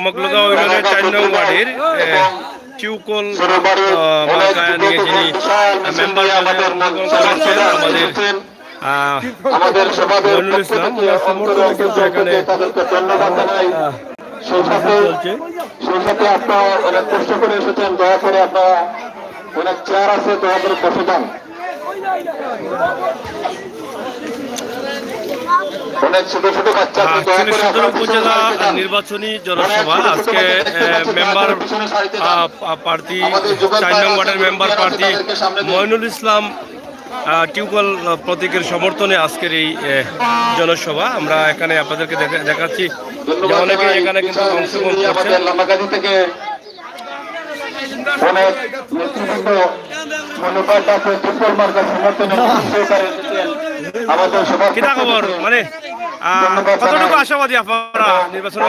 মগলগাঁও ইউনিয়নের 4 নং ওয়ার্ডের টিউকল মার্কা নিয়ে যিনি মেম্বার করেছেন আমাদের মইনুল ইসলাম, ওনার সমর্থনে কিন্তু এখানে চলছে। সেই সাথে আপনারা অনেক কষ্ট করে এসেছেন, দয়া করে আপনারা অনেক চেয়ার আছে, দয়া করে বসে যান। সদর উপজেলা নির্বাচনী জনসভা আজকে মেম্বার প্রার্থী 4 নং ওয়ার্ডের মেম্বার প্রার্থী মইনুল ইসলাম টিউকল প্রতীকের সমর্থনে আজকের এই জনসভা আমরা এখানে আপনাদেরকে দেখাচ্ছি যে অনেকে এখানে কিন্তু অংশগ্রহণ করছেন। কিতা খবর, মানে কতটুকু আশাবাদী আপনারা নির্বাচন?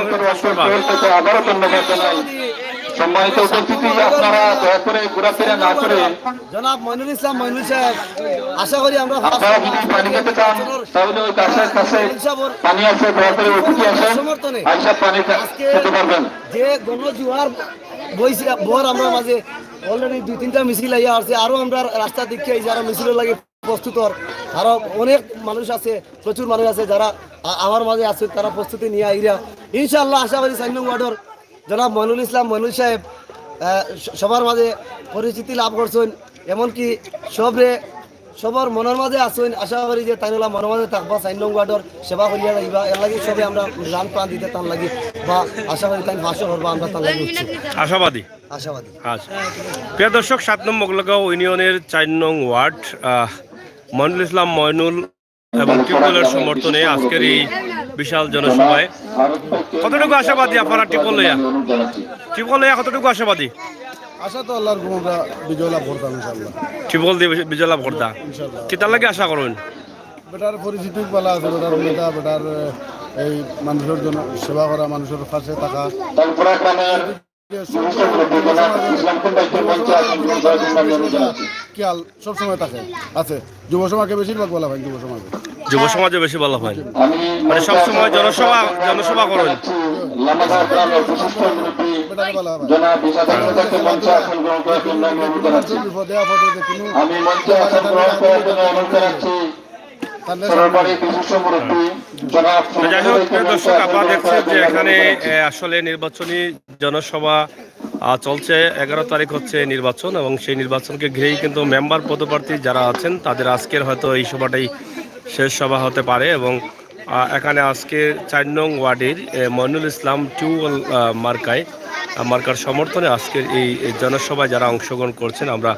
সম্মানিত উপস্থিতি, আপনারা দয়া করে ঘোরাফেরা না করে জনাব মইনুল ইসলাম মইনুল সাহেব, আশা করি আমরা আপনারা যদি পানি খেতে চান তাহলে ওই গাছের কাছে পানি আছে, দয়া করে ওদিকে আসেন, আইসা পানি খেতে পারবেন। যে গণজোয়ার বইছে বর আমরা মাঝে অলরেডি 2-3টা মিছিল আইয়া আসছে, আরো আমরা রাস্তা দেখে যারা মিছিলের লাগে প্রস্তুত, আরো অনেক মানুষ আছে, প্রচুর মানুষ আছে যারা আমার মাঝে আছে, তারা প্রস্তুতি নিয়ে আইরা ইনশাআল্লাহ আশা করি 4 নং ওয়ার্ডের জনাব মইনুল ইসলাম মইনুল সাহেব সবার মাঝে পরিচিতি লাভ করছেন, এমনকি সবার মনের মাঝে আসেন। আশা করি যে তাইনুল্লাহ মনের মাঝে থাকবা, 4 নং ওয়ার্ডের সেবা করিয়া যাইবা, এর লাগে সবে আমরা রান প্রাণ দিতে তার লাগি বা আশা করি তাই ভাষা করবা, আমরা তার লাগি আশাবাদী। আচ্ছা প্রিয় দর্শক, 7 নং মগলগাঁও ইউনিয়নের 4 নং ওয়ার্ড মইনুল ইসলাম মইনুল এবং টিউকলের সমর্থনে আজকের এই বিশাল জনসভায় কতটুকু আশাবাদী আপনারা? টিউকল লইয়া কতটুকু আশাবাদী? আশা তো আল্লাহর আমরা বিজয় লাভ করতাম ইনশাআল্লাহ। টিউকল দিয়ে বিজয় লাভ করতা কিতার লাগে আশা করুন? বেটার পরিচিতি পালা আছে, বেটার নেতা, বেটার এই মানুষের জন্য সেবা করা, মানুষের পাশে থাকা, খেয়াল সবসময় থাকে আছে। যুব সমাজকে বেশিরভাগ বলা হয়, যুব সমাজে বেশি বলা হয়, মানে সবসময় জনসভা করেন। যাই হোক দর্শক, আপনারা দেখছেন যে এখানে আসলে নির্বাচনী জনসভা চলছে। 11 তারিখ হচ্ছে নির্বাচন এবং সেই নির্বাচনকে ঘিরেই কিন্তু মেম্বার পদপ্রার্থী যারা আছেন তাদের আজকের হয়তো এই সভাটাই শেষ সভা হতে পারে। এবং এখানে আজকে 4 নং ওয়ার্ডের মইনুল ইসলাম টিউকল মার্কার সমর্থনে আজকের এই জনসভায় যারা অংশগ্রহণ করছেন আমরা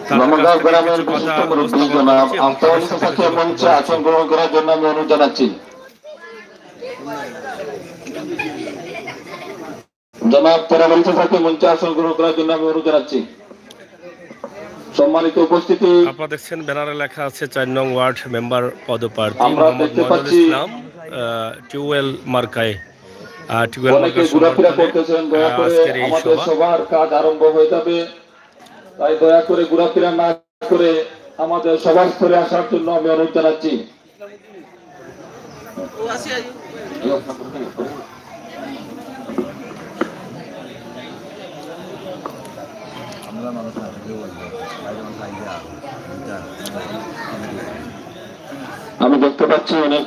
জনাব তারা বলতে থাকে মঞ্চে আসন গ্রহণ করার জন্য আমি অনুরোধ জানাচ্ছি। সম্মানিত উপস্থিতি, আপনারা দেখছেন ব্যানারে লেখা আছে 4 নং ওয়ার্ড মেম্বার পদপ্রার্থী মোহাম্মদ মইনুল ইসলাম টিউকল মার্কায়। অনেকে ঘোরাফেরা করতেছেন, দয়া করে আমাদের সবার কাজ আরম্ভ হয়ে যাবে, তাই দয়া করে ঘোরাফেরা না করে আমাদের সবার স্তরে আসার জন্য আমি অনুরোধ জানাচ্ছি। আমি দেখতে পাচ্ছি অনেক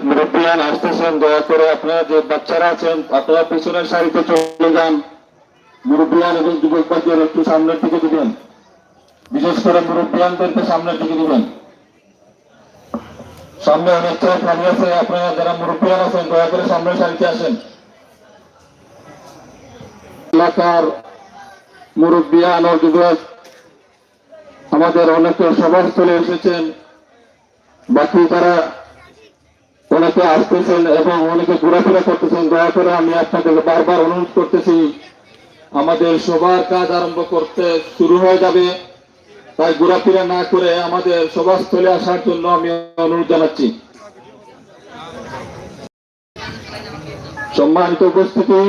মুরব্বিয়ান আসতেছেন, দয়া করে আপনারা যে বাচ্চারা আছেন আপনারা পিছনের সারিতে চলে যান। মুরব্বিয়ান এবং যুবক ভাইদের একটু সামনের দিকে দিবেন, বিশেষ করে মুরব্বিয়ানদেরকে সামনের দিকে দিবেন। সামনে অনেক চেয়ার খালি আছে, আপনারা যারা মুরব্বিয়ান আছেন দয়া করে সামনের সারিতে আসেন। এলাকার মুরব্বিয়ান ও যুবক আমাদের অনেকে সভাস্থলে এসেছেন, বাকি তারা অনেকে আসতেছেন এবং অনেকে ঘোরাফেরা করতেছেন। দয়া করে আমি আপনাদের বারবার অনুরোধ করতেছি, আমাদের সবার কাজ আরম্ভ করতে শুরু হয়ে যাবে, তাই ঘোরাফেরা না করে আমাদের সভাস্থলে আসার জন্য আমি অনুরোধ জানাচ্ছি। সম্মানিত উপস্থিতি,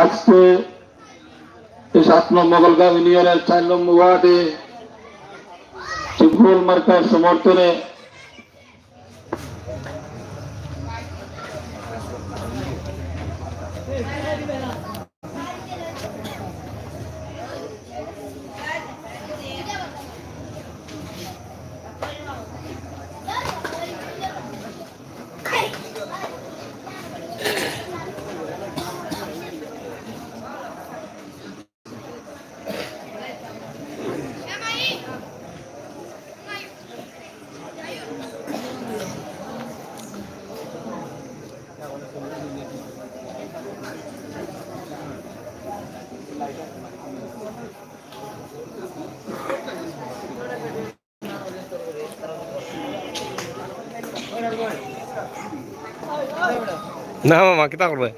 আজকে 7 নম্বর মোগলগাঁও ইউনিয়নের 4 নম্বর ওয়ার্ডে টিউবওয়েল মার্কার সমর্থনে না মামা কিতা করবে।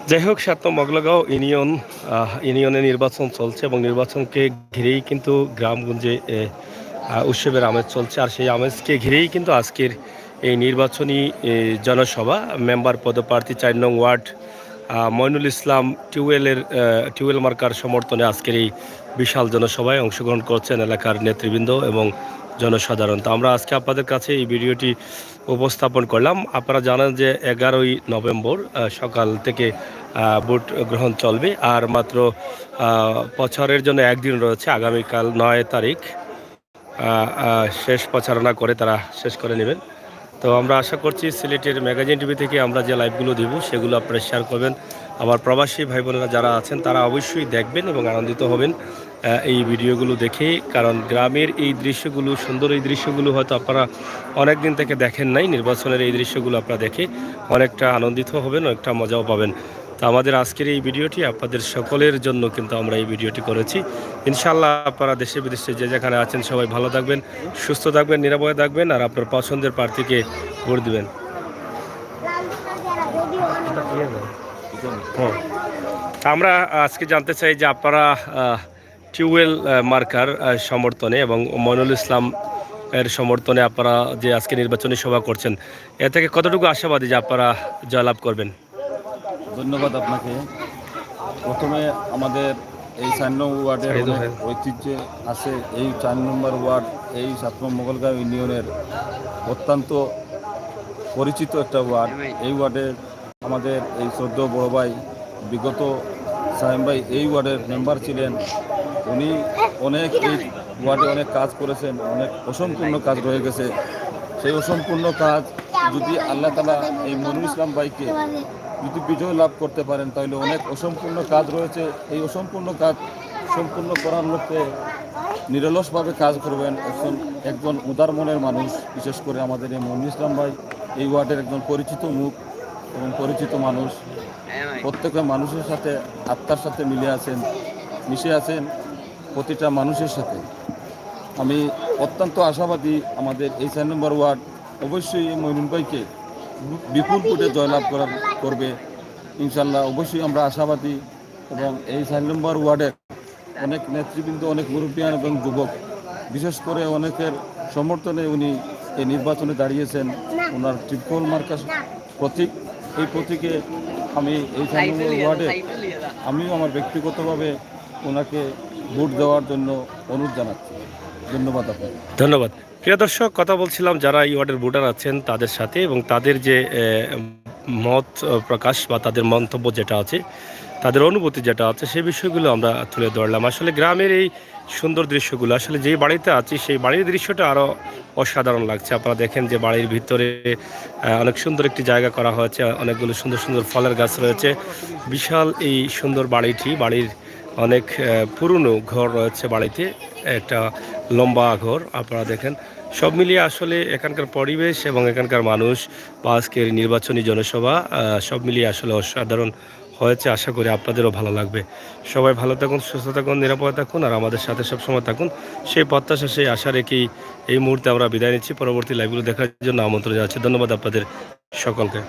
যাই হোক, 7 নম্বর মোগলগাঁও ইউনিয়নে নির্বাচন চলছে এবং নির্বাচনকে ঘিরেই কিন্তু গ্রামগঞ্জে উৎসবের আমেজ চলছে। আর সেই আমেজকে ঘিরেই কিন্তু আজকের এই নির্বাচনী জনসভা। মেম্বার পদপ্রার্থী 4 নং word Moinul Islam tubewell marker সমর্থনে আজকের এই বিশাল জনসভায় অংশগ্রহণ করছেন এলাকার নেতৃবৃন্দ এবং জনসাধারণ। তো আমরা আজকে আপনাদের কাছে এই ভিডিওটি উপস্থাপন করলাম। আপনারা জানেন যে 11ই নভেম্বর সকাল থেকে ভোট গ্রহণ চলবে, আর মাত্র প্রচারের জন্য একদিন রয়েছে। আগামীকাল 9 তারিখ শেষ প্রচারণা করে তারা শেষ করে নেবেন। তো আমরা আশা করছি সিলেটের ম্যাগাজিন টিভি থেকে আমরা যে লাইভগুলো দিব সেগুলো আপনারা শেয়ার করবেন। আমার প্রবাসী ভাই বোনেরা যারা আছেন তারা অবশ্যই দেখবেন এবং আনন্দিত হবেন এই ভিডিওগুলো দেখে, কারণ গ্রামের এই দৃশ্যগুলো, সুন্দর এই দৃশ্যগুলো হয়তো আপনারা অনেক দিন থেকে দেখেন নাই। নির্বাচনের এই দৃশ্যগুলো আপনারা দেখে অনেকটা আনন্দিত হবেন, অনেকটা মজাও পাবেন। তো আমাদের আজকের এই ভিডিওটি আপনাদের সকলের জন্য কিন্তু আমরা এই ভিডিওটি করেছি। ইনশাআল্লাহ আপনারা দেশে বিদেশে যে যেখানে আছেন সবাই ভালো থাকবেন, সুস্থ থাকবেন, নিরাপদে থাকবেন, আর আপনার পছন্দের প্রার্থীকে ভোট দিবেন। আমরা আজকে জানতে চাই যে আপনারা টিউবওয়েল মার্কার সমর্থনে এবং মইনুল ইসলাম এর সমর্থনে আপনারা যে আজকে নির্বাচনী সভা করছেন, এ থেকে কতটুকু আশাবাদী যে আপনারা জয়লাভ করবেন? ধন্যবাদ আপনাকে। প্রথমে আমাদের এই 4 নম্বর ওয়ার্ডের ঐতিহ্য আছে। এই 4 নম্বর ওয়ার্ড এই 7 নম্বর মোগলগাঁও ইউনিয়নের অত্যন্ত পরিচিত একটা ওয়ার্ড। এই ওয়ার্ডের আমাদের এই শ্রদ্ধেয় বড় ভাই বিগত সাহেব ভাই এই ওয়ার্ডের মেম্বার ছিলেন। উনি অনেক এই ওয়ার্ডে অনেক কাজ করেছেন, অনেক অসম্পূর্ণ কাজ রয়ে গেছে। সেই অসম্পূর্ণ কাজ যদি আল্লাহ তাআলা এই মইনুল ইসলাম ভাইকে যদি বিজয় লাভ করতে পারেন, তাহলে অনেক অসম্পূর্ণ কাজ রয়েছে। এই অসম্পূর্ণ কাজ সম্পূর্ণ করার লক্ষ্যে নিরলসভাবে কাজ করবেন একজন উদার মনের মানুষ। বিশেষ করে আমাদের এই মইনুল ইসলাম ভাই এই ওয়ার্ডের একজন পরিচিত মুখ এবং পরিচিত মানুষ। প্রত্যেকটা মানুষের সাথে আত্মার সাথে মিশে আছেন প্রতিটা মানুষের সাথে। আমি অত্যন্ত আশাবাদী আমাদের এই 4 নম্বর ওয়ার্ড অবশ্যই এই মইনুল ভাইকে বিপুল ভোটে জয়লাভ করবে ইনশাল্লাহ। অবশ্যই আমরা আশাবাদী। এবং এই 4 নম্বর ওয়ার্ডের অনেক নেতৃবৃন্দ, অনেক মুরব্বিয়ান এবং যুবক, বিশেষ করে অনেকের সমর্থনে উনি এই নির্বাচনে দাঁড়িয়েছেন। ওনার টিউবওয়েল মার্কার প্রতীক, এই প্রতীকে আমি এই 4 নম্বর ওয়ার্ডে আমিও আমার ব্যক্তিগতভাবে ওনাকে ভোট দেওয়ার জন্য অনুরোধ জানাচ্ছি। ধন্যবাদ আপনাকে। ধন্যবাদ। প্রিয় দর্শক, কথা বলছিলাম যারা এই ওয়ার্ডের ভোটার আছেন তাদের সাথে, এবং তাদের যে মত প্রকাশ বা তাদের মন্তব্য যেটা আছে, তাদের অনুভূতি যেটা আছে, সেই বিষয়গুলো আমরা তুলে ধরলাম। আসলে গ্রামের এই সুন্দর দৃশ্যগুলো, আসলে যেই বাড়িতে আছি সেই বাড়ির দৃশ্যটা আরও অসাধারণ লাগছে। আপনারা দেখেন যে বাড়ির ভিতরে অনেক সুন্দর একটি জায়গা করা হয়েছে, অনেকগুলো সুন্দর সুন্দর ফলের গাছ রয়েছে। বিশাল এই সুন্দর বাড়ির অনেক পুরনো ঘর রয়েছে বাড়িতে, একটা লম্বা ঘর আপনারা দেখেন। সব মিলিয়ে আসলে এখানকার পরিবেশ এবং এখানকার মানুষ বা আজকের নির্বাচনী জনসভা সব মিলিয়ে আসলে অসাধারণ হয়েছে। আশা করি আপনাদেরও ভালো লাগবে। সবাই ভালো থাকুন, সুস্থ থাকুন, নিরাপদে থাকুন, আর আমাদের সাথে সবসময় থাকুন, সেই প্রত্যাশা, সেই আশা রেখেই এই মুহূর্তে আমরা বিদায় নিচ্ছি। পরবর্তী লাইভগুলো দেখার জন্য আমন্ত্রণ জানাচ্ছি। ধন্যবাদ আপনাদের সকলকে।